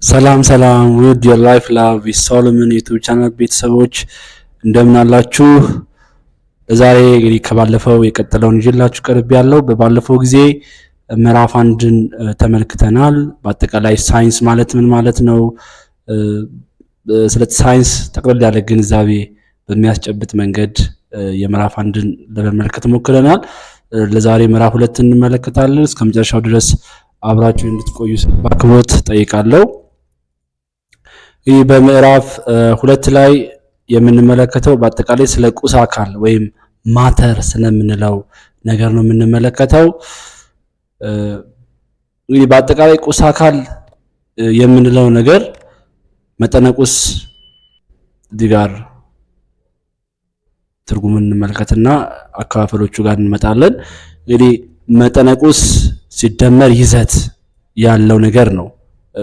ሰላም ሰላም ውድ የላይፍ ላቭ ዊዝ ሶሎሞን ዩቲዩብ ቻናል ቤተሰቦች እንደምን አላችሁ? ዛሬ እንግዲህ ከባለፈው የቀጠለውን ይዤላችሁ ቀርብ ያለው በባለፈው ጊዜ ምዕራፍ አንድን ተመልክተናል። በአጠቃላይ ሳይንስ ማለት ምን ማለት ነው? ስለ ሳይንስ ጠቅለል ያለ ግንዛቤ በሚያስጨብጥ መንገድ የምዕራፍ አንድን ለመመልከት ሞክረናል። ለዛሬ ምዕራፍ ሁለትን እንመለከታለን። እስከ መጨረሻው ድረስ አብራችሁ እንድትቆዩ በአክብሮት ጠይቃለሁ። ይህ በምዕራፍ ሁለት ላይ የምንመለከተው በአጠቃላይ ስለ ቁስ አካል ወይም ማተር ስለምንለው ነገር ነው የምንመለከተው። እንግዲህ በአጠቃላይ ቁስ አካል የምንለው ነገር መጠነ ቁስ እዚህ ጋር ትርጉሙን እንመለከትና አከፋፈሎቹ ጋር እንመጣለን። እንግዲህ መጠነ ቁስ ሲደመር ይዘት ያለው ነገር ነው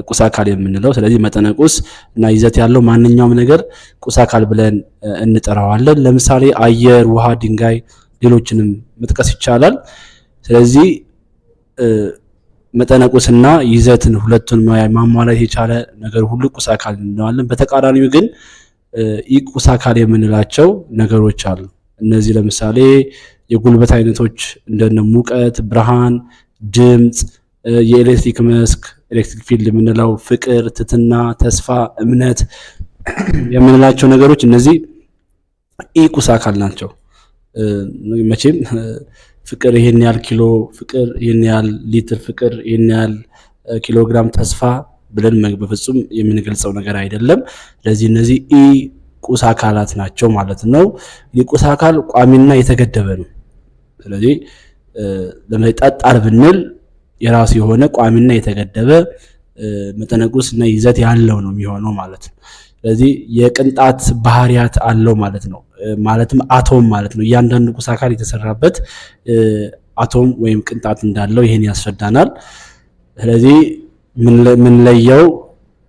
ቁስ አካል የምንለው። ስለዚህ መጠነ ቁስ እና ይዘት ያለው ማንኛውም ነገር ቁስ አካል ብለን እንጠራዋለን። ለምሳሌ አየር፣ ውሃ፣ ድንጋይ፣ ሌሎችንም መጥቀስ ይቻላል። ስለዚህ መጠነ ቁስና ይዘትን ሁለቱን ማሟላት የቻለ ነገር ሁሉ ቁስ አካል እንለዋለን። በተቃራኒው ግን ቁስ አካል የምንላቸው ነገሮች አሉ። እነዚህ ለምሳሌ የጉልበት አይነቶች እንደነ ሙቀት፣ ብርሃን፣ ድምፅ፣ የኤሌክትሪክ መስክ ኤሌክትሪክ ፊልድ የምንለው፣ ፍቅር፣ ትትና፣ ተስፋ፣ እምነት የምንላቸው ነገሮች እነዚህ ቁስ አካል ናቸው። መቼም ፍቅር ይሄን ያህል ኪሎ ፍቅር፣ ይሄን ያህል ሊትር ፍቅር፣ ይሄን ያህል ኪሎግራም ተስፋ ብለን በፍጹም የምንገልጸው ነገር አይደለም። ስለዚህ እነዚህ ቁስ አካላት ናቸው ማለት ነው። ቁስ አካል ቋሚና የተገደበ ነው። ስለዚህ ለምሳሌ ጠጣር ብንል የራሱ የሆነ ቋሚና የተገደበ መጠነ ቁስ እና ይዘት ያለው ነው የሚሆነው ማለት ነው። ስለዚህ የቅንጣት ባህሪያት አለው ማለት ነው። ማለትም አቶም ማለት ነው። እያንዳንዱ ቁስ አካል የተሰራበት አቶም ወይም ቅንጣት እንዳለው ይሄን ያስረዳናል። ስለዚህ ምንለየው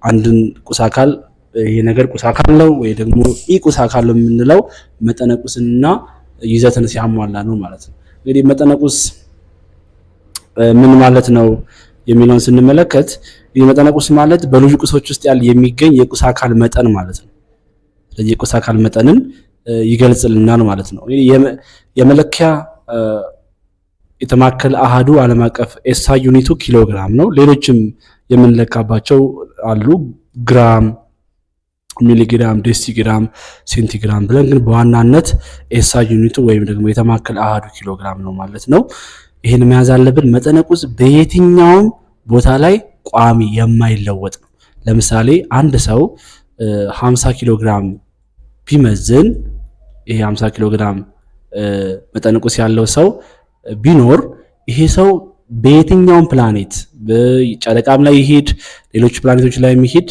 አንድን ቁስ አካል ይሄ ነገር ቁስ አካል ነው ወይ ደግሞ ቁስ አካል ነው የምንለው መጠነ ቁስና ይዘትን ሲያሟላ ነው ማለት ነው። እንግዲህ መጠነ ቁስ ምን ማለት ነው የሚለውን ስንመለከት መጠነ ቁስ ማለት በልዩ ቁሶች ውስጥ ያለ የሚገኝ የቁስ አካል መጠን ማለት ነው። ስለዚህ የቁስ አካል መጠንን ይገልጽልናል ማለት ነው። የመለኪያ የተማከለ አሃዱ ዓለም አቀፍ ኤስአይ ዩኒቱ ኪሎግራም ነው። ሌሎችም የምንለካባቸው አሉ፣ ግራም፣ ሚሊግራም፣ ዴሲግራም፣ ሴንቲግራም ብለን ግን በዋናነት ኤስአይ ዩኒቱ ወይም ደግሞ የተማከለ አሃዱ ኪሎግራም ነው ማለት ነው። ይሄን መያዝ አለብን። መጠነ ቁስ በየትኛውም ቦታ ላይ ቋሚ የማይለወጥ ነው። ለምሳሌ አንድ ሰው 50 ኪሎ ግራም ቢመዝን ይሄ 50 ኪሎ ግራም መጠነ ቁስ ያለው ሰው ቢኖር ይሄ ሰው በየትኛውም ፕላኔት በጨረቃም ላይ ይሄድ ሌሎች ፕላኔቶች ላይ የሚሄድ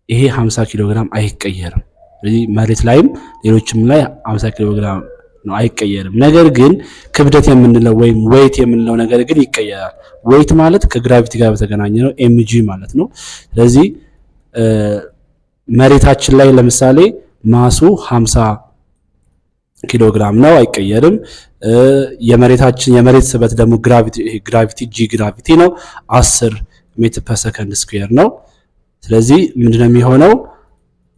ይሄ 50 ኪሎ ግራም አይቀየርም። ስለዚህ መሬት ላይም ሌሎችም ላይ 50 ኪሎ ግራም ነው አይቀየርም። ነገር ግን ክብደት የምንለው ወይም ዌይት የምንለው ነገር ግን ይቀየራል። ዌይት ማለት ከግራቪቲ ጋር በተገናኘ ነው፣ ኤምጂ ማለት ነው። ስለዚህ መሬታችን ላይ ለምሳሌ ማሱ 50 ኪሎ ግራም ነው አይቀየርም። የመሬት ስበት ደግሞ ግራቪቲ ጂ ግራቪቲ ነው 10 ሜትር ፐር ሰከንድ ስኩዌር ነው። ስለዚህ ምንድነው የሚሆነው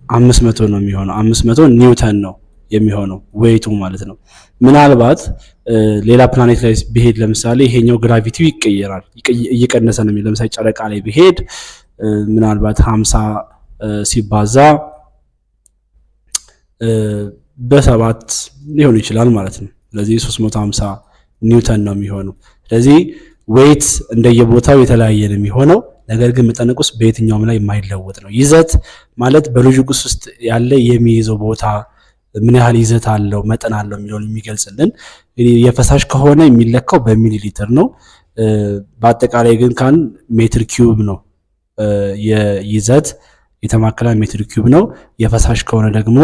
500 ነው የሚሆነው 500 ኒውተን ነው የሚሆነው ዌይቱ ማለት ነው። ምናልባት ሌላ ፕላኔት ላይ ቢሄድ ለምሳሌ ይሄኛው ግራቪቲው ይቀየራል፣ እየቀነሰ ነው የሚለው። ለምሳሌ ጨረቃ ላይ ቢሄድ ምናልባት 50 ሲባዛ በ7 ሊሆን ይችላል ማለት ነው። ስለዚህ 350 ኒውተን ነው የሚሆነው። ስለዚህ ዌይት እንደየቦታው የተለያየ ነው የሚሆነው። ነገር ግን መጠነ ቁስ በየትኛውም ላይ የማይለወጥ ነው። ይዘት ማለት በልዩ ቁስ ውስጥ ያለ የሚይዘው ቦታ ምን ያህል ይዘት አለው መጠን አለው የሚለውን የሚገልጽልን። የፈሳሽ ከሆነ የሚለካው በሚሊ ሊትር ነው። በአጠቃላይ ግን ካን ሜትር ኪዩብ ነው የይዘት የተማከለ ሜትር ኪዩብ ነው። የፈሳሽ ከሆነ ደግሞ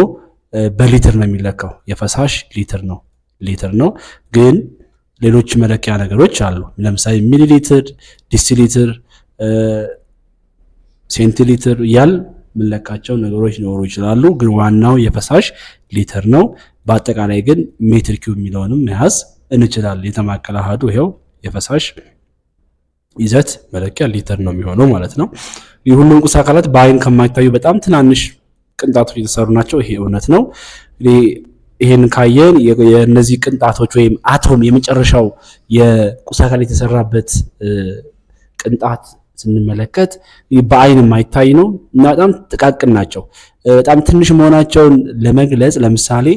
በሊትር ነው የሚለካው። የፈሳሽ ሊትር ነው። ግን ሌሎች መለኪያ ነገሮች አሉ። ለምሳሌ ሚሊ ሊትር፣ ዲሲሊትር፣ ሴንቲሊትር ያል ምንለካቸው ነገሮች ሊኖሩ ይችላሉ። ግን ዋናው የፈሳሽ ሊትር ነው። በአጠቃላይ ግን ሜትር ኪዩብ የሚለውንም መያዝ እንችላለን። የተማከለ አሃዱ ይሄው የፈሳሽ ይዘት መለኪያ ሊትር ነው የሚሆነው ማለት ነው። ሁሉም ቁስ አካላት በአይን ከማይታዩ በጣም ትናንሽ ቅንጣቶች የተሰሩ ናቸው። ይሄ እውነት ነው። ይሄን ካየን የነዚህ ቅንጣቶች ወይም አቶም የመጨረሻው የቁስ አካል የተሰራበት ቅንጣት ስንመለከት በአይን የማይታይ ነው እና በጣም ጥቃቅን ናቸው። በጣም ትንሽ መሆናቸውን ለመግለጽ ለምሳሌ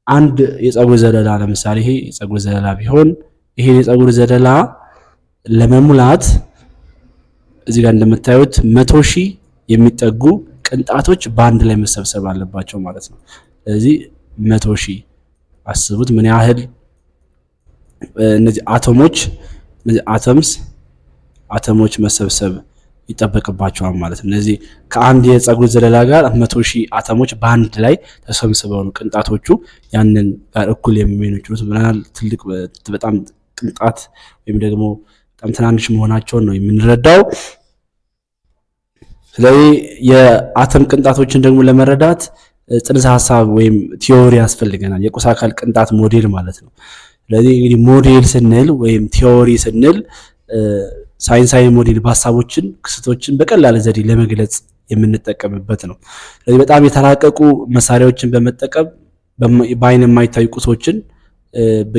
አንድ የፀጉር ዘለላ ለምሳሌ ይሄ የፀጉር ዘለላ ቢሆን ይሄን የፀጉር ዘለላ ለመሙላት እዚህ ጋር እንደምታዩት 100,000 የሚጠጉ ቅንጣቶች በአንድ ላይ መሰብሰብ አለባቸው ማለት ነው። ስለዚህ 100,000 አስቡት ምን ያህል እነዚህ አተሞች መሰብሰብ ይጠበቅባቸዋል ማለት ነው። እነዚህ ከአንድ የፀጉር ዘለላ ጋር 100,000 አተሞች በአንድ ላይ ተሰብስበው ነው ቅንጣቶቹ ያንን ጋር እኩል የሚሆኑት። ምናል ትልቅ በጣም ቅንጣት ወይም ደግሞ በጣም ትናንሽ መሆናቸውን ነው የምንረዳው። ስለዚህ የአተም ቅንጣቶችን ደግሞ ለመረዳት ጽንሰ ሐሳብ ወይም ቲዮሪ ያስፈልገናል። የቁስ አካል ቅንጣት ሞዴል ማለት ነው። ስለዚህ እንግዲህ ሞዴል ስንል ወይም ቲዮሪ ስንል ሳይንሳዊ ሞዴል በሀሳቦችን ክስተቶችን በቀላል ዘዴ ለመግለጽ የምንጠቀምበት ነው። ስለዚህ በጣም የተራቀቁ መሳሪያዎችን በመጠቀም በአይን የማይታዩ ቁሶችን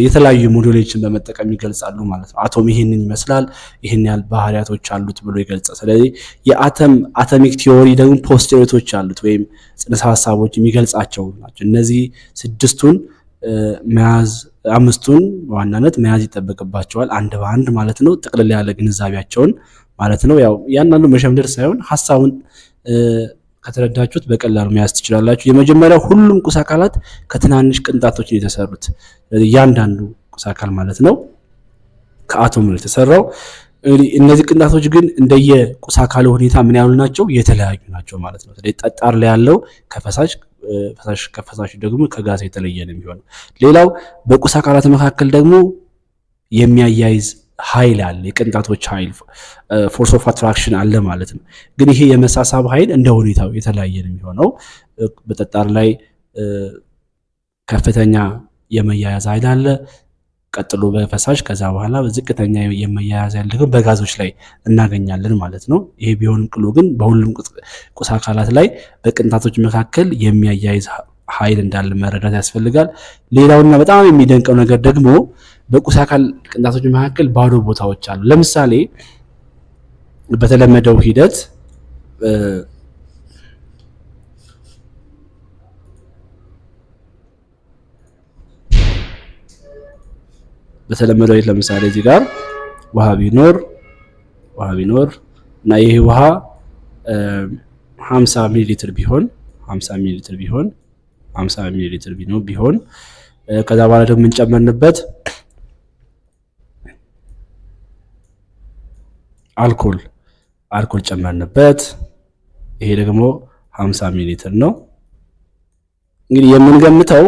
የተለያዩ ሞዴሎችን በመጠቀም ይገልጻሉ ማለት ነው። አቶም ይሄንን ይመስላል፣ ይሄን ያህል ባህሪያቶች አሉት ብሎ ይገልጻል። ስለዚህ አቶሚክ ቲዮሪ ደግሞ ፖስቱሌቶች አሉት ወይም ጽንሰ ሐሳቦች የሚገልጻቸው ናቸው። እነዚህ ስድስቱን መያዝ አምስቱን በዋናነት መያዝ ይጠበቅባቸዋል አንድ በአንድ ማለት ነው። ጥቅልል ያለ ግንዛቤያቸውን ማለት ነው። ያው ያንዳንዱ መሸምደድ ሳይሆን ሐሳቡን ከተረዳችሁት በቀላሉ መያዝ ትችላላችሁ። የመጀመሪያው ሁሉም ቁስ አካላት ከትናንሽ ቅንጣቶች ነው የተሰሩት። ስለዚህ እያንዳንዱ ቁስ አካል ማለት ነው ከአቶም ነው የተሰራው። እነዚህ ቅንጣቶች ግን እንደየ ቁስ አካሉ ሁኔታ ምን ያሉ ናቸው? የተለያዩ ናቸው ማለት ነው። ስለዚህ ጠጣር ላይ ያለው ከፈሳሽ ደግሞ ከጋዝ የተለየ ነው የሚሆነው። ሌላው በቁስ አካላት መካከል ደግሞ የሚያያይዝ ኃይል አለ። የቅንጣቶች ኃይል ፎርስ ኦፍ አትራክሽን አለ ማለት ነው። ግን ይሄ የመሳሳብ ኃይል እንደ ሁኔታው የተለያየ ነው የሚሆነው። በጠጣር ላይ ከፍተኛ የመያያዝ ኃይል አለ። ቀጥሎ በፈሳሽ ከዛ በኋላ ዝቅተኛ የመያያዝ ኃይል ደግሞ በጋዞች ላይ እናገኛለን ማለት ነው። ይሄ ቢሆንም ቅሉ ግን በሁሉም ቁስ አካላት ላይ በቅንጣቶች መካከል የሚያያይዝ ኃይል እንዳለ መረዳት ያስፈልጋል። ሌላውና በጣም የሚደንቀው ነገር ደግሞ በቁስ አካል ቅንጣቶች መካከል ባዶ ቦታዎች አሉ። ለምሳሌ በተለመደው ሂደት ለምሳሌ እዚህ ጋር ውሃ ቢኖር እና ይሄ ውሃ 50 ሚሊ ሊትር ቢሆን ከዛ በኋላ ደግሞ የምንጨመርንበት አልኮል ጨመርንበት። ይሄ ደግሞ 50 ሚሊ ሊትር ነው። እንግዲህ የምንገምተው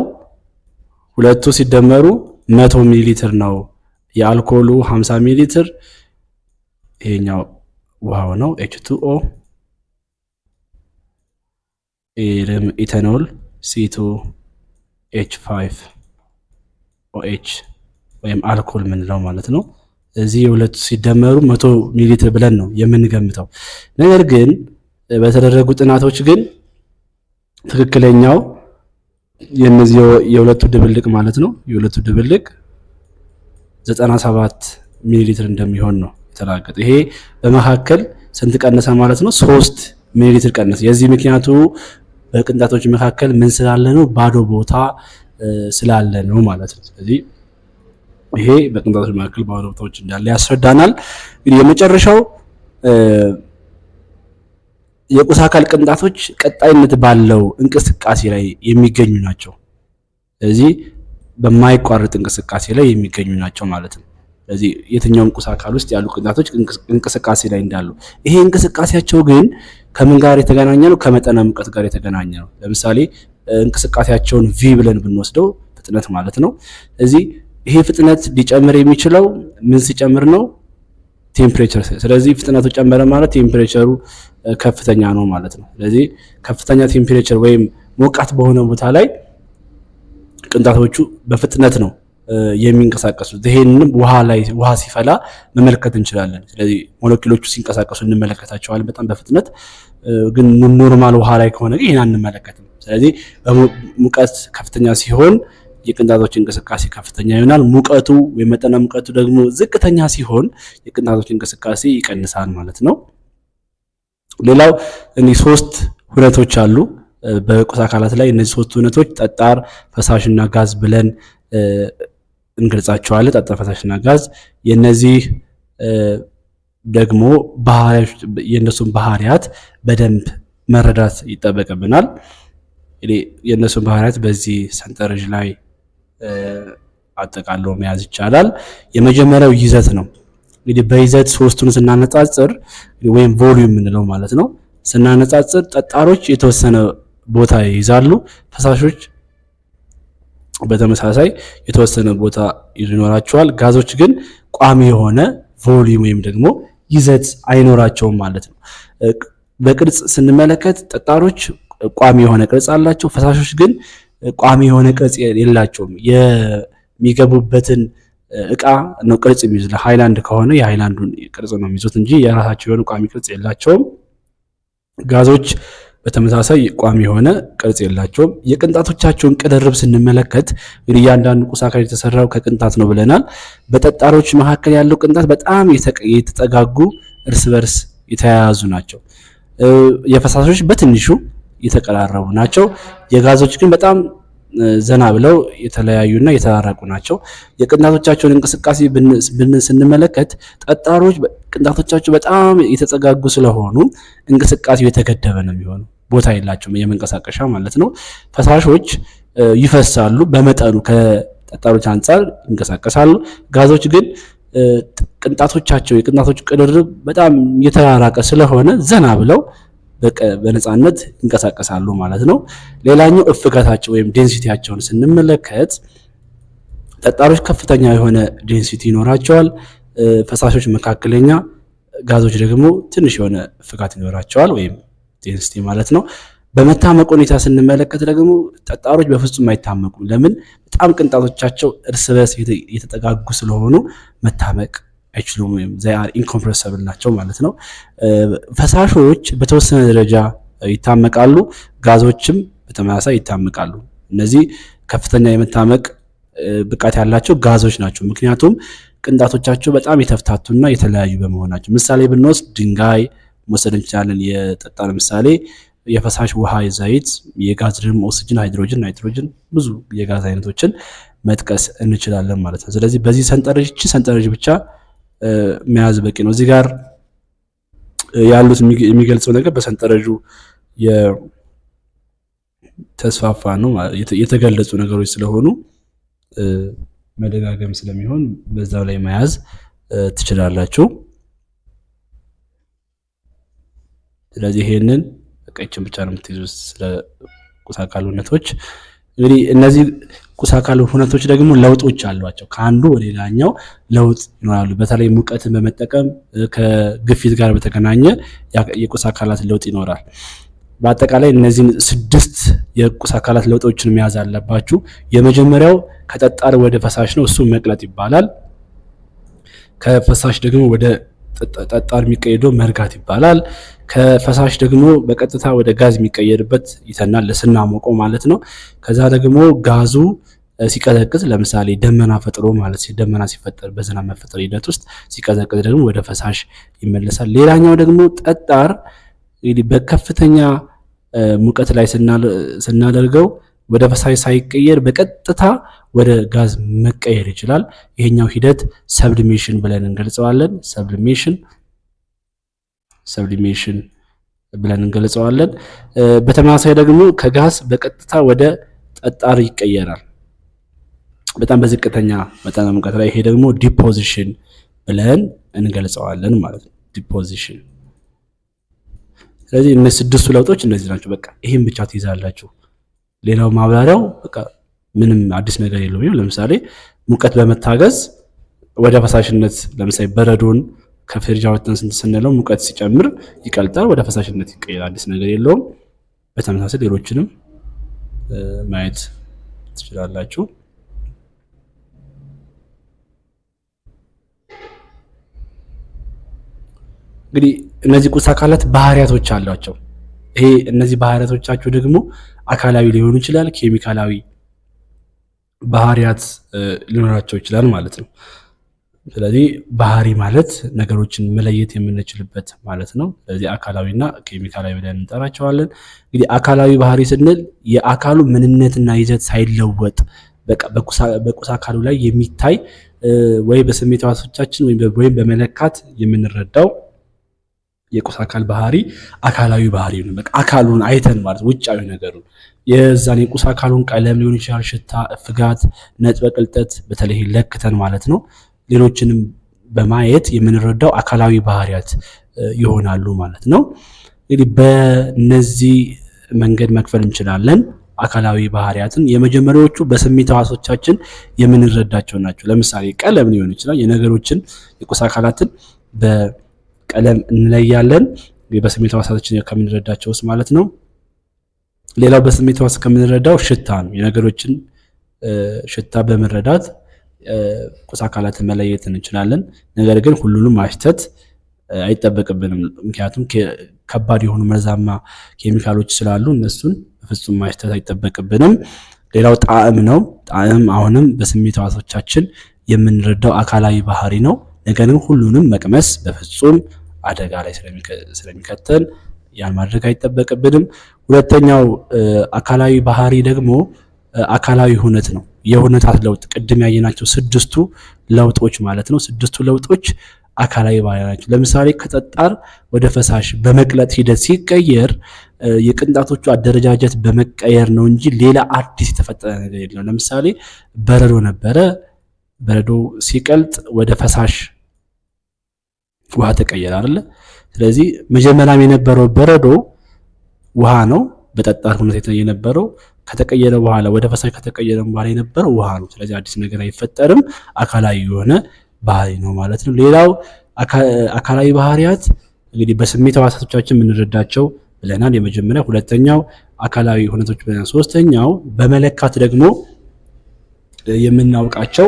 ሁለቱ ሲደመሩ 100 ሚሊ ሊትር ነው። የአልኮሉ 50 ሚሊ ሊትር፣ ይሄኛው ውሃው ነው H2O፣ ይሄም ኢታኖል C2H5OH ወይም አልኮል ምንለው ማለት ነው። እዚህ የሁለቱ ሲደመሩ 100 ሚሊ ሊትር ብለን ነው የምንገምተው። ነገር ግን በተደረጉ ጥናቶች ግን ትክክለኛው የነዚህ የሁለቱ ድብልቅ ማለት ነው የሁለቱ ድብልቅ 97 ሚሊ ሊትር እንደሚሆን ነው የተረጋገጠ። ይሄ በመካከል ስንት ቀነሰ ማለት ነው? 3 ሚሊ ሊትር ቀነሰ። የዚህ ምክንያቱ በቅንጣቶች መካከል ምን ስላለ ነው? ባዶ ቦታ ስላለ ነው ማለት ነው። ስለዚህ ይሄ በቅንጣቶች መካከል ባዶ ቦታዎች እንዳለ ያስረዳናል። እንግዲህ የመጨረሻው የቁስ አካል ቅንጣቶች ቀጣይነት ባለው እንቅስቃሴ ላይ የሚገኙ ናቸው። ስለዚህ በማይቋረጥ እንቅስቃሴ ላይ የሚገኙ ናቸው ማለት ነው። ስለዚህ የትኛውም ቁስ አካል ውስጥ ያሉ ቅንጣቶች እንቅስቃሴ ላይ እንዳሉ፣ ይሄ እንቅስቃሴያቸው ግን ከምን ጋር የተገናኘ ነው? ከመጠነ ሙቀት ጋር የተገናኘ ነው። ለምሳሌ እንቅስቃሴያቸውን ቪ ብለን ብንወስደው ፍጥነት ማለት ነው። ስለዚህ ይሄ ፍጥነት ሊጨምር የሚችለው ምን ሲጨምር ነው? ቴምፕሬቸር። ስለዚህ ፍጥነቱ ጨመረ ማለት ቴምፕሬቸሩ ከፍተኛ ነው ማለት ነው። ስለዚህ ከፍተኛ ቴምፕሬቸር ወይም ሞቃት በሆነ ቦታ ላይ ቅንጣቶቹ በፍጥነት ነው የሚንቀሳቀሱት። ይሄንንም ውሃ ሲፈላ መመልከት እንችላለን። ስለዚህ ሞለኪውሎቹ ሲንቀሳቀሱ እንመለከታቸዋለን በጣም በፍጥነት። ግን ኖርማል ውሃ ላይ ከሆነ ግን ይሄን አንመለከትም። ስለዚህ ሙቀት ከፍተኛ ሲሆን የቅንጣቶች እንቅስቃሴ ከፍተኛ ይሆናል። ሙቀቱ ወይም መጠነ ሙቀቱ ደግሞ ዝቅተኛ ሲሆን የቅንጣቶች እንቅስቃሴ ይቀንሳል ማለት ነው። ሌላው እነዚህ 3 ሁነቶች አሉ በቁስ አካላት ላይ። እነዚህ 3 ሁነቶች ጠጣር፣ ፈሳሽና ጋዝ ብለን እንገልጻቸዋለን። ጠጣር፣ ፈሳሽና ጋዝ የነዚህ ደግሞ የነሱን ባህሪያት በደንብ መረዳት ይጠበቅብናል። እንግዲህ የነሱን ባህሪያት በዚህ ሰንጠረዥ ላይ አጠቃሎ መያዝ ይቻላል። የመጀመሪያው ይዘት ነው። እንግዲህ በይዘት 3ቱን ስናነጻጽር ወይም ቮሊዩም የምንለው ማለት ነው ስናነጻጽር ጠጣሮች የተወሰነ ቦታ ይይዛሉ፣ ፈሳሾች በተመሳሳይ የተወሰነ ቦታ ይኖራቸዋል። ጋዞች ግን ቋሚ የሆነ ቮሊዩም ወይም ደግሞ ይዘት አይኖራቸውም ማለት ነው። በቅርጽ ስንመለከት ጠጣሮች ቋሚ የሆነ ቅርጽ አላቸው፣ ፈሳሾች ግን ቋሚ የሆነ ቅርጽ የላቸውም። የሚገቡበትን እቃ ነው ቅርጽ የሚይዙት። ሃይላንድ ከሆነ የሃይላንዱን ቅርጽ ነው የሚይዙት እንጂ የራሳቸው የሆነ ቋሚ ቅርጽ የላቸውም። ጋዞች በተመሳሳይ ቋሚ የሆነ ቅርጽ የላቸውም። የቅንጣቶቻቸውን ቅርርብ ስንመለከት እንግዲህ እያንዳንዱ ቁስ አካል የተሰራው ከቅንጣት ነው ብለናል። በጠጣሮች መካከል ያለው ቅንጣት በጣም የተጠጋጉ እርስ በርስ የተያያዙ ናቸው። የፈሳሾች በትንሹ የተቀራረቡ ናቸው። የጋዞች ግን በጣም ዘና ብለው የተለያዩና የተራራቁ ናቸው። የቅንጣቶቻቸውን እንቅስቃሴ ስንመለከት ጠጣሮች ቅንጣቶቻቸው በጣም የተጠጋጉ ስለሆኑ እንቅስቃሴው የተገደበ ነው የሚሆነው፣ ቦታ የላቸውም የመንቀሳቀሻ ማለት ነው። ፈሳሾች ይፈሳሉ፣ በመጠኑ ከጠጣሮች አንጻር ይንቀሳቀሳሉ። ጋዞች ግን ቅንጣቶቻቸው የቅንጣቶች ቅርርብ በጣም የተራራቀ ስለሆነ ዘና ብለው በነፃነት ይንቀሳቀሳሉ ማለት ነው። ሌላኛው እፍገታቸው ወይም ዴንሲቲያቸውን ስንመለከት ጠጣሮች ከፍተኛ የሆነ ዴንሲቲ ይኖራቸዋል፣ ፈሳሾች መካከለኛ፣ ጋዞች ደግሞ ትንሽ የሆነ እፍጋት ይኖራቸዋል ወይም ዴንሲቲ ማለት ነው። በመታመቅ ሁኔታ ስንመለከት ደግሞ ጠጣሮች በፍጹም አይታመቁም። ለምን? በጣም ቅንጣቶቻቸው እርስ በርስ የተጠጋጉ ስለሆኑ መታመቅ አይችሉም ወይም they are incompressible ናቸው ማለት ነው። ፈሳሾች በተወሰነ ደረጃ ይታመቃሉ፣ ጋዞችም በተመሳሳይ ይታመቃሉ። እነዚህ ከፍተኛ የመታመቅ ብቃት ያላቸው ጋዞች ናቸው። ምክንያቱም ቅንጣቶቻቸው በጣም የተፍታቱና የተለያዩ በመሆናቸው። ምሳሌ ብንወስድ ድንጋይ መውሰድ እንችላለን። የጠጣር ምሳሌ የፈሳሽ ውሃ፣ ዘይት፣ የጋዝ ደግሞ ኦክሲጅን፣ ሃይድሮጅን፣ ናይትሮጅን ብዙ የጋዝ አይነቶችን መጥቀስ እንችላለን ማለት ነው። ስለዚህ በዚህ ሰንጠረዥ ብቻ መያዝ በቂ ነው። እዚህ ጋር ያሉት የሚገልጸው ነገር በሰንጠረዡ የተስፋፋ ነው የተገለጹ ነገሮች ስለሆኑ መደጋገም ስለሚሆን በዛው ላይ መያዝ ትችላላችሁ። ስለዚህ ይሄንን በቀጭን ብቻ ነው የምትይዙት ስለ ቁስ አካል ሁነቶች። እንግዲህ እነዚህ ቁስ አካል ሁነቶች ደግሞ ለውጦች አሏቸው። ከአንዱ ወደ ሌላኛው ለውጥ ይኖራሉ። በተለይ ሙቀትን በመጠቀም ከግፊት ጋር በተገናኘ የቁስ አካላት ለውጥ ይኖራል። በአጠቃላይ እነዚህን 6 የቁስ አካላት ለውጦችን መያዝ አለባችሁ። የመጀመሪያው ከጠጣር ወደ ፈሳሽ ነው፣ እሱ መቅለጥ ይባላል። ከፈሳሽ ደግሞ ወደ ጠጣር የሚቀየረው መርጋት ይባላል። ከፈሳሽ ደግሞ በቀጥታ ወደ ጋዝ የሚቀየርበት ይተናል፣ ስናሞቀው ማለት ነው። ከዛ ደግሞ ጋዙ ሲቀዘቅዝ፣ ለምሳሌ ደመና ፈጥሮ ማለት ደመና ሲፈጠር በዝናብ መፈጠር ሂደት ውስጥ ሲቀዘቅዝ ደግሞ ወደ ፈሳሽ ይመለሳል። ሌላኛው ደግሞ ጠጣር እንግዲህ በከፍተኛ ሙቀት ላይ ስናደርገው ወደ ፈሳሽ ሳይቀየር በቀጥታ ወደ ጋዝ መቀየር ይችላል። ይሄኛው ሂደት ሰብሊሜሽን ብለን እንገልጸዋለን። ሰብሊሜሽን ብለን እንገልጸዋለን። በተመሳሳይ ደግሞ ከጋዝ በቀጥታ ወደ ጠጣር ይቀየራል በጣም በዝቅተኛ መጠነ ሙቀት ላይ። ይሄ ደግሞ ዲፖዚሽን ብለን እንገልጸዋለን ማለት ነው። ዲፖዚሽን። ስለዚህ እነዚህ 6ቱ ለውጦች እነዚህ ናቸው። በቃ ይሄን ብቻ ትይዛላችሁ። ሌላው ማብራሪያው በቃ ምንም አዲስ ነገር የለውም። ለምሳሌ ሙቀት በመታገዝ ወደ ፈሳሽነት፣ ለምሳሌ በረዶን ከፍሪጅ አውጥተን ስንለው ሙቀት ሲጨምር ይቀልጣል፣ ወደ ፈሳሽነት ይቀየራል። አዲስ ነገር የለውም። በተመሳሳይ ሌሎችንም ማየት ትችላላችሁ። እንግዲህ እነዚህ ቁስ አካላት ባህሪያቶች አሏቸው። ይሄ እነዚህ ባህሪያቶቻቸው ደግሞ አካላዊ ሊሆኑ ይችላል፣ ኬሚካላዊ ባህሪያት ሊኖራቸው ይችላል ማለት ነው። ስለዚህ ባህሪ ማለት ነገሮችን መለየት የምንችልበት ማለት ነው። ስለዚህ አካላዊና ኬሚካላዊ ብለን እንጠራቸዋለን። እንግዲህ አካላዊ ባህሪ ስንል የአካሉ ምንነትና ይዘት ሳይለወጥ በቁስ አካሉ ላይ የሚታይ ወይ በስሜት ሕዋሶቻችን ወይም በመለካት የምንረዳው የቁስ አካል ባህሪ አካላዊ ባህሪ ነው። በቃ አካሉን አይተን ማለት ውጫዊ ነገሩን የዛን የቁስ አካሉን ቀለም ሊሆን ይችላል፣ ሽታ፣ ፍጋት፣ ነጥበ ቅልጠት በተለይ ለክተን ማለት ነው ሌሎችንም በማየት የምንረዳው አካላዊ ባህሪያት ይሆናሉ ማለት ነው። እንግዲህ በእነዚህ መንገድ መክፈል እንችላለን አካላዊ ባህሪያትን። የመጀመሪያዎቹ በስሜት ሕዋሶቻችን የምንረዳቸው ናቸው። ለምሳሌ ቀለም ሊሆን ይችላል። የነገሮችን የቁስ አካላትን በቀለም እንለያለን፣ በስሜት ሕዋሳችን ከምንረዳቸው ውስጥ ማለት ነው። ሌላው በስሜት ሕዋስ ከምንረዳው ሽታ ነው። የነገሮችን ሽታ በመረዳት ቁስ አካላትን መለየት እንችላለን። ነገር ግን ሁሉንም ማሽተት አይጠበቅብንም። ምክንያቱም ከባድ የሆኑ መርዛማ ኬሚካሎች ስላሉ እነሱን በፍጹም ማሽተት አይጠበቅብንም። ሌላው ጣዕም ነው። ጣዕም አሁንም በስሜት ሕዋሶቻችን የምንረዳው አካላዊ ባህሪ ነው። ነገር ግን ሁሉንም መቅመስ በፍጹም አደጋ ላይ ስለሚከተን ያን ማድረግ አይጠበቅብንም። ሁለተኛው አካላዊ ባህሪ ደግሞ አካላዊ ሁነት ነው። የሁነታት ለውጥ ቅድም ያየናቸው ስድስቱ ለውጦች ማለት ነው። ስድስቱ ለውጦች አካላዊ ባህሪ ናቸው። ለምሳሌ ከጠጣር ወደ ፈሳሽ በመቅለጥ ሂደት ሲቀየር የቅንጣቶቹ አደረጃጀት በመቀየር ነው እንጂ ሌላ አዲስ የተፈጠረ ነገር የለም። ለምሳሌ በረዶ ነበረ። በረዶ ሲቀልጥ ወደ ፈሳሽ ውሃ ተቀየረ አይደለ? ስለዚህ መጀመሪያም የነበረው በረዶ ውሃ ነው። በጠጣር ሁኔታ የነበረው ከተቀየረ በኋላ ወደ ፈሳሽ ከተቀየረ በኋላ የነበረው ውሃ ነው። ስለዚህ አዲስ ነገር አይፈጠርም። አካላዊ የሆነ ባህሪ ነው ማለት ነው። ሌላው አካላዊ ባህሪያት እንግዲህ በስሜት ሕዋሳቶቻችን የምንረዳቸው ብለናል። የመጀመሪያ ሁለተኛው አካላዊ ሁነቶች ብለናል። ሶስተኛው በመለካት ደግሞ የምናውቃቸው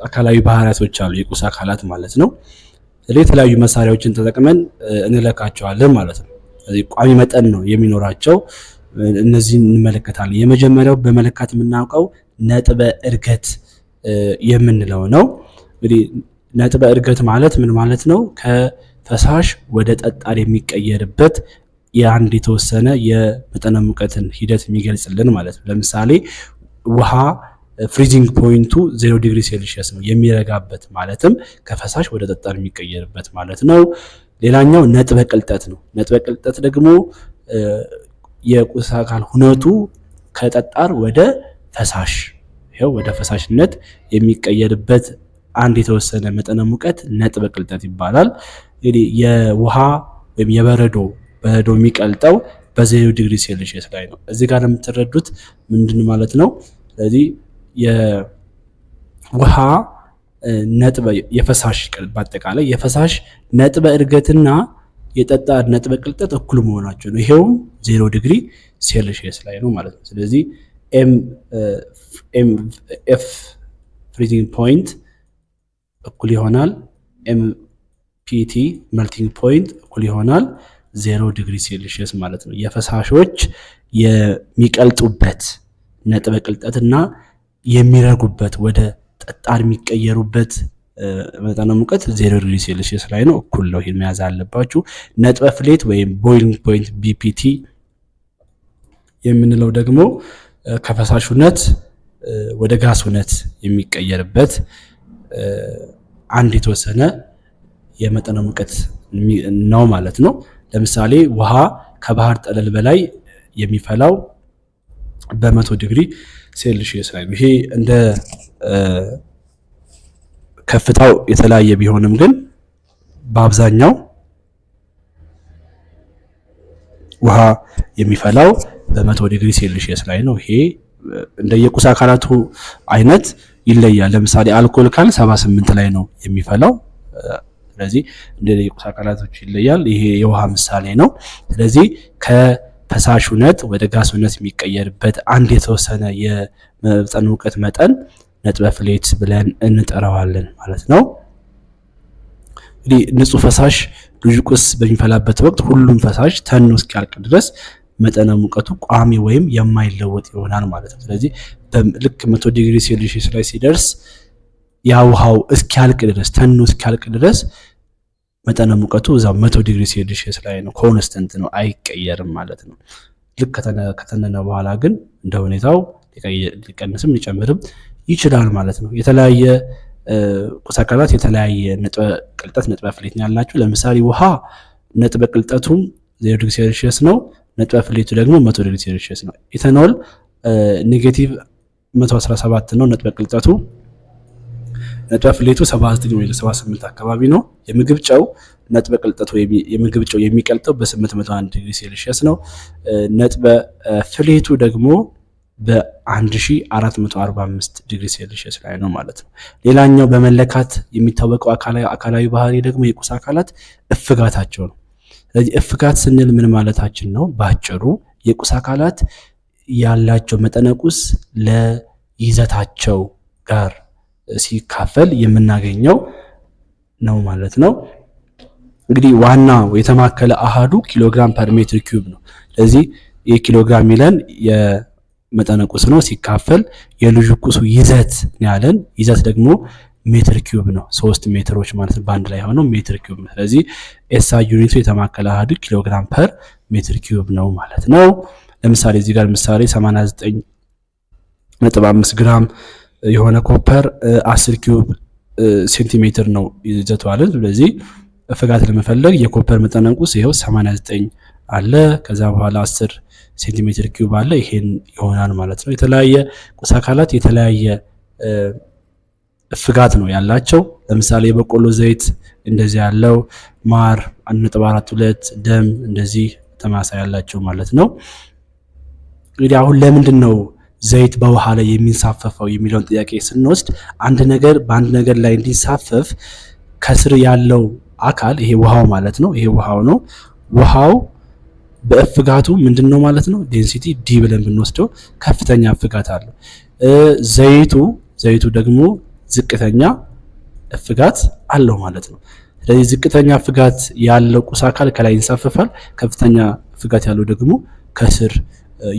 አካላዊ ባህሪያቶች አሉ፣ የቁስ አካላት ማለት ነው። ስለዚህ የተለያዩ መሳሪያዎችን ተጠቅመን እንለካቸዋለን ማለት ነው። ስለዚህ ቋሚ መጠን ነው የሚኖራቸው። እነዚህን እንመለከታለን። የመጀመሪያው በመለካት የምናውቀው ነጥበ እርገት የምንለው ነው። እንግዲህ ነጥበ እርገት ማለት ምን ማለት ነው? ከፈሳሽ ወደ ጠጣር የሚቀየርበት የአንድ የተወሰነ የመጠነ ሙቀትን ሂደት የሚገልጽልን ማለት ነው። ለምሳሌ ውሃ ፍሪዚንግ ፖይንቱ 0 ዲግሪ ሴልሺየስ ነው የሚረጋበት፣ ማለትም ከፈሳሽ ወደ ጠጣር የሚቀየርበት ማለት ነው። ሌላኛው ነጥበ ቅልጠት ነው። ነጥበ ቅልጠት ደግሞ የቁስ አካል ሁነቱ ከጠጣር ወደ ፈሳሽ ይሄው ወደ ፈሳሽነት የሚቀየርበት አንድ የተወሰነ መጠነ ሙቀት ነጥበ ቅልጠት ይባላል። እንግዲህ የውሃ ወይም የበረዶ የሚቀልጠው በ0 ዲግሪ ሴልሺየስ ላይ ነው። እዚህ ጋር የምትረዱት ምንድን ማለት ነው? ስለዚህ የውሃ ነጥበ የፈሳሽ በአጠቃላይ የፈሳሽ ነጥበ እርገትና የጠጣር ነጥበ ቅልጠት እኩል መሆናቸው ነው። ይሄውም 0 ዲግሪ ሴልሺየስ ላይ ነው ማለት ነው። ስለዚህ ኤፍ ፍሪዚንግ ፖይንት እኩል ይሆናል ኤምፒቲ መልቲንግ ፖይንት እኩል ይሆናል 0 ዲግሪ ሴልሺየስ ማለት ነው። የፈሳሾች የሚቀልጡበት ነጥበ ቅልጠትና የሚረጉበት ወደ ጠጣር የሚቀየሩበት መጠነ ሙቀት 0 ዲግሪ ሴልሺየስ ላይ ነው። እኩል ነው። ይሄን መያዝ አለባችሁ። ነጥበ ፍሌት ወይም ቦይሊንግ ፖይንት ቢፒቲ የምንለው ደግሞ ከፈሳሹነት ወደ ጋሱነት የሚቀየርበት አንድ የተወሰነ የመጠነ ሙቀት ነው ማለት ነው። ለምሳሌ ውሃ ከባህር ጠለል በላይ የሚፈላው በ100 ዲግሪ ሴልሺየስ ላይ ነው። ይሄ እንደ ከፍታው የተለያየ ቢሆንም ግን በአብዛኛው ውሃ የሚፈላው በ100 ዲግሪ ሴልሺየስ ላይ ነው። ይሄ እንደየቁስ አካላቱ አይነት ይለያል። ለምሳሌ አልኮል ካል 78 ላይ ነው የሚፈላው። ስለዚህ እንደየቁስ አካላቶች ይለያል። ይሄ የውሃ ምሳሌ ነው። ስለዚህ ከፈሳሽነት ወደ ጋስነት የሚቀየርበት አንድ የተወሰነ የመጠነ ሙቀት መጠን ነጥበ ፍሌት ብለን እንጠራዋለን ማለት ነው። እንግዲህ ንጹህ ፈሳሽ ልዩ ቁስ በሚፈላበት ወቅት ሁሉም ፈሳሽ ተኖ እስኪያልቅ ድረስ መጠነ ሙቀቱ ቋሚ ወይም የማይለወጥ ይሆናል ማለት ነው። ስለዚህ ልክ 100 ዲግሪ ሴልሺየስ ላይ ሲደርስ ያ ውሃው እስኪያልቅ ድረስ ተኖ እስኪያልቅ ድረስ መጠነ ሙቀቱ እዛው 100 ዲግሪ ሴልሺየስ ላይ ነው፣ ኮንስተንት ነው፣ አይቀየርም ማለት ነው። ልክ ከተነነ በኋላ ግን እንደ ሁኔታው ሊቀንስም ሊጨምርም ይችላል ማለት ነው። የተለያየ ቁስ አካላት የተለያየ ንጥረ ቅልጠት ንጥረ ፍሌት ያላቸው። ለምሳሌ ውሃ ንጥረ ቅልጠቱም 0 ዲግሪ ሴልሺየስ ነው፣ ንጥረ ፍሌቱ ደግሞ 100 ዲግሪ ሴልሺየስ ነው። ኢታኖል ኔጌቲቭ 117 ነው ንጥረ ቅልጠቱ፣ ንጥረ ፍሌቱ 79 ወይ 78 አካባቢ ነው። የምግብ ጨው ንጥረ ቅልጠቱ የምግብ ጨው የሚቀልጠው በ801 ዲግሪ ሴልሺየስ ነው። ንጥረ ፍሌቱ ደግሞ በ1445 ዲግሪ ሴልሺየስ ላይ ነው ማለት ነው። ሌላኛው በመለካት የሚታወቀው አካላዊ ባህሪ ደግሞ የቁስ አካላት እፍጋታቸው ነው። ስለዚህ እፍጋት ስንል ምን ማለታችን ነው? ባጭሩ የቁስ አካላት ያላቸው መጠነ ቁስ ለይዘታቸው ጋር ሲካፈል የምናገኘው ነው ማለት ነው። እንግዲህ ዋናው የተማከለ አሃዱ ኪሎግራም ፐር ሜትር ኪዩብ ነው። ስለዚህ የኪሎግራም ሚለን የመጠነ ቁስ ነው፣ ሲካፈል የልዩ ቁሱ ይዘት ያለን ይዘት ደግሞ ሜትር ኪዩብ ነው። 3 ሜትሮች ማለት ነው በአንድ ላይ ሆነው ሜትር ኪዩብ ነው። ስለዚህ ኤስአይ ዩኒቱ የተማከለ አሃዱ ኪሎግራም ፐር ሜትር ኪዩብ ነው ማለት ነው። ለምሳሌ እዚህ ጋር ምሳሌ 89.5 ግራም የሆነ ኮፐር 10 ኪዩብ ሴንቲሜትር ነው ይዘቱ አለ። ስለዚህ እፍጋት ለመፈለግ የኮፐር መጠነ ቁስ ይሄው 89 አለ፣ ከዛ በኋላ 10 ሴንቲሜትር ኪዩብ አለ፣ ይሄን ይሆናል ማለት ነው። የተለያየ ቁስ አካላት የተለያየ እፍጋት ነው ያላቸው። ለምሳሌ የበቆሎ ዘይት እንደዚህ ያለው፣ ማር 1.42፣ ደም እንደዚህ ተማሳይ ያላቸው ማለት ነው። እንግዲህ አሁን ለምንድን ነው ዘይት በውሃ ላይ የሚንሳፈፈው የሚለውን ጥያቄ ስንወስድ አንድ ነገር በአንድ ነገር ላይ እንዲንሳፈፍ ከስር ያለው አካል ይሄ ውሃው ማለት ነው። ይሄ ውሃው ነው። ውሃው በእፍጋቱ ምንድን ነው ማለት ነው? ዴንሲቲ ዲ ብለን ብንወስደው ከፍተኛ እፍጋት አለው። ዘይቱ ደግሞ ዝቅተኛ እፍጋት አለው ማለት ነው። ስለዚህ ዝቅተኛ እፍጋት ያለው ቁስ አካል ከላይ ይንሳፈፋል፣ ከፍተኛ እፍጋት ያለው ደግሞ ከስር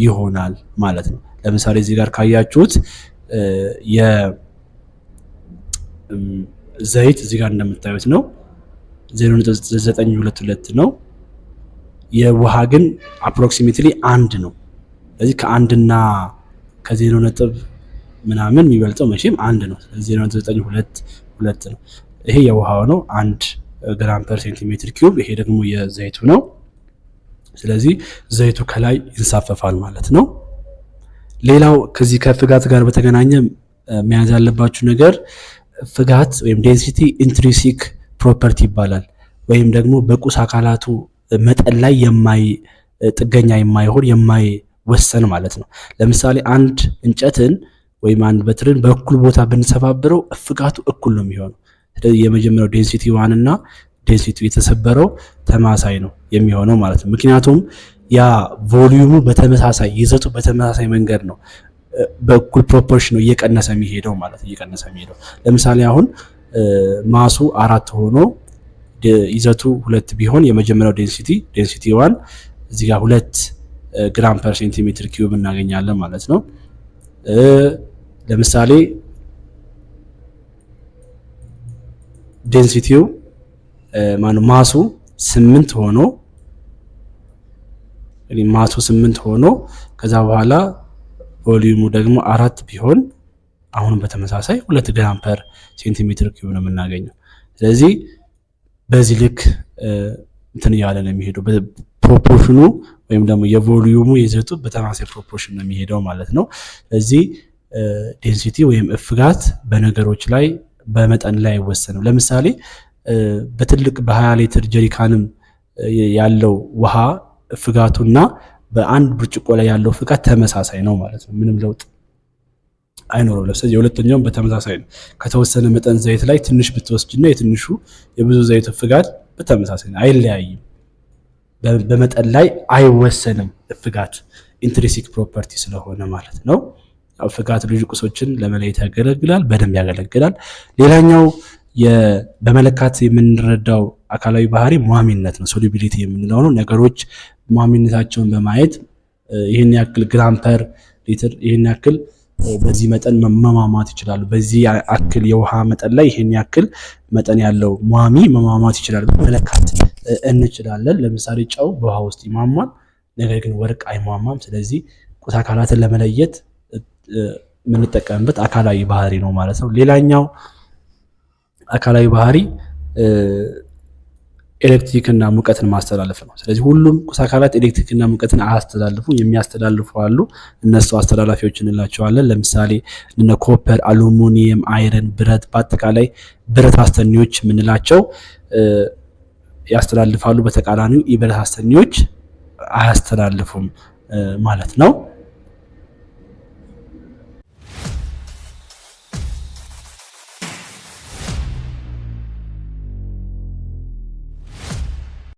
ይሆናል ማለት ነው። ለምሳሌ እዚህ ጋር ካያችሁት የዘይት እዚህ ጋር እንደምታዩት ነው 0.922 ነው። የውሃ ግን አፕሮክሲሜትሊ 1 ነው። ስለዚህ ከአንድና ከዜሮ ነጥብ ምናምን የሚበልጠው መቼም 1 ነው። 0.922 ነው። ይሄ የውሃው ነው 1 ግራም ፐር ሴንቲሜትር ኪዩብ። ይሄ ደግሞ የዘይቱ ነው። ስለዚህ ዘይቱ ከላይ ይንሳፈፋል ማለት ነው። ሌላው ከዚህ ከፍጋት ጋር በተገናኘ መያዝ ያለባችሁ ነገር ፍጋት ወይም ዴንሲቲ ኢንትሪንሲክ ፕሮፐርቲ ይባላል። ወይም ደግሞ በቁስ አካላቱ መጠን ላይ ጥገኛ የማይሆን የማይወሰን ማለት ነው። ለምሳሌ አንድ እንጨትን ወይም አንድ በትርን በእኩል ቦታ ብንሰባብረው እፍጋቱ እኩል ነው የሚሆነው። ስለዚህ የመጀመሪያው ዴንሲቲ 1 እና ዴንሲቲ የተሰበረው ተማሳይ ነው የሚሆነው ማለት ነው። ምክንያቱም ያ ቮሊዩሙ በተመሳሳይ ይዘቱ በተመሳሳይ መንገድ ነው በእኩል ፕሮፖርሽን ነው እየቀነሰ የሚሄደው ማለት ነው። እየቀነሰ የሚሄደው ለምሳሌ አሁን ማሱ 4 ሆኖ ይዘቱ 2 ቢሆን የመጀመሪያው ዴንሲቲ 1 እዚህ ጋር 2 ግራም ፐር ሴንቲሜትር ኪዩብ እናገኛለን ማለት ነው። ለምሳሌ ዴንሲቲው ማሱ 8 ሆኖ ማሱ 8 ሆኖ ከዛ በኋላ ቮሊዩሙ ደግሞ 4 ቢሆን አሁን በተመሳሳይ 2 ግራም ፐር ሴንቲሜትር ኪዩብ ነው የምናገኘው። ስለዚህ በዚህ ልክ እንትን እያለ ነው የሚሄደው። ፕሮፖርሽኑ ወይም ደግሞ የቮሊዩሙ ይዘቱ በተመሳሳይ ፕሮፖርሽን ነው የሚሄደው ማለት ነው። ስለዚህ ዴንሲቲ ወይም እፍጋት በነገሮች ላይ በመጠን ላይ አይወሰንም። ለምሳሌ በትልቅ በ20 ሊትር ጀሪካንም ያለው ውሃ እፍጋቱና በአንድ ብርጭቆ ላይ ያለው እፍጋት ተመሳሳይ ነው ማለት ነው። ምንም ለውጥ አይኖረው። ለምሳሌ የሁለተኛውም በተመሳሳይ ነው። ከተወሰነ መጠን ዘይት ላይ ትንሽ ብትወስድና የትንሹ የብዙ ዘይት እፍጋት በተመሳሳይ ነው፣ አይለያይም። በመጠን ላይ አይወሰንም። እፍጋት ኢንትሪንሲክ ፕሮፐርቲ ስለሆነ ማለት ነው። እፍጋት ልዩ ቁሶችን ለመለየት ያገለግላል፣ በደንብ ያገለግላል። ሌላኛው በመለካት የምንረዳው አካላዊ ባህሪ ሟሚነት ነው፣ ሶሉቢሊቲ የምንለው ነው። ነገሮች ሟሚነታቸውን በማየት ይህን ያክል ግራም ፐር ሊትር ይህን ያክል በዚህ መጠን መሟሟት ይችላሉ፣ በዚህ ያክል የውሃ መጠን ላይ ይህን ያክል መጠን ያለው ሟሚ መሟሟት ይችላል መለካት እንችላለን። ለምሳሌ ጨው በውሃ ውስጥ ይሟሟል፣ ነገር ግን ወርቅ አይሟሟም። ስለዚህ ቁስ አካላትን ለመለየት የምንጠቀምበት አካላዊ ባህሪ ነው ማለት ነው። ሌላኛው አካላዊ ባህሪ ኤሌክትሪክና ሙቀትን ማስተላለፍ ነው። ስለዚህ ሁሉም ቁስ አካላት ኤሌክትሪክና ሙቀትን አያስተላልፉ፣ የሚያስተላልፉ አሉ። እነሱ አስተላላፊዎች እንላቸዋለን። ለምሳሌ እነ ኮፐር፣ አሉሚኒየም፣ አይረን፣ ብረት፣ በአጠቃላይ ብረት አስተኒዎች የምንላቸው ያስተላልፋሉ። በተቃራኒው የብረት አስተኒዎች አያስተላልፉም ማለት ነው።